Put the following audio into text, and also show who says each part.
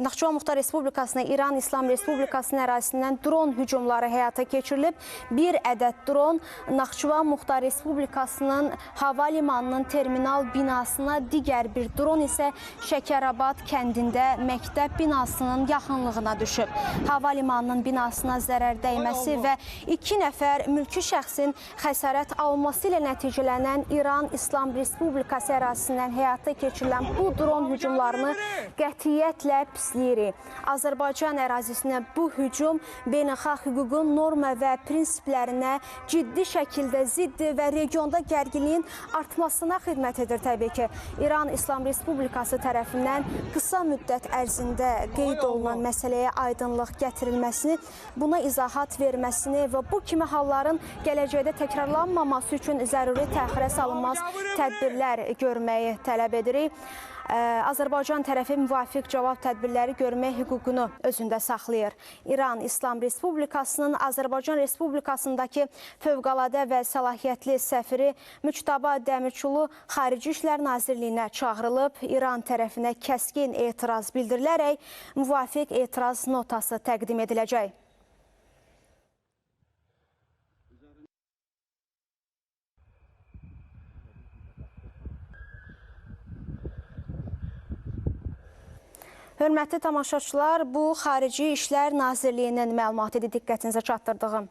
Speaker 1: Naxçıvan Muxtar Respublikasına, İran İslam Respublikasının ərazisindən dron hücumları həyata keçirilib. Bir ədəd dron Naxçıvan Muxtar Respublikasının hava limanının terminal binasına, digər bir dron isə Şəkərabad kəndində məktəb binasının yaxınlığına düşüb. Hava limanının binasına zərər dəyməsi və 2 nəfər mülki şəxsin xəsarət alması ilə nəticələnən İran İslam Respublikası ərazisindən həyata keçirilən bu dron hücumlarını qətiyyətlə pisləyirik. Azərbaycan ərazisinə bu hücum beynəlxalq hüququn norma və prinsiplərinə ciddi şəkildə ziddir və regionda gərginliyin artmasına xidmət edir təbii ki. İran İslam Respublikası tərəfindən qısa müddət ərzində qeyd olunan məsələyə aydınlıq gətirilməsini, buna izahat verməsini və bu kimi halların gələcəkdə təkrarlanmaması üçün zəruri təxirə salınmaz tədbirlər görməyi tələb edirik. Azərbaycan tərəfi müvafiq cavab tədbirləri görmək hüququnu özündə saxlayır. İran İslam Respublikasının Azərbaycan Respublikasındakı fövqəladə və səlahiyyətli səfiri Müçtaba Dəmirçulu Xarici İşlər Nazirliyinə çağırılıb. İran tərəfinə kəskin etiraz bildirilərək müvafiq etiraz notası təqdim ediləcək. Hörmətli tamaşaçılar, bu Xarici İşlər Nazirliyinin məlumatı idi, diqqətinizə çatdırdığım.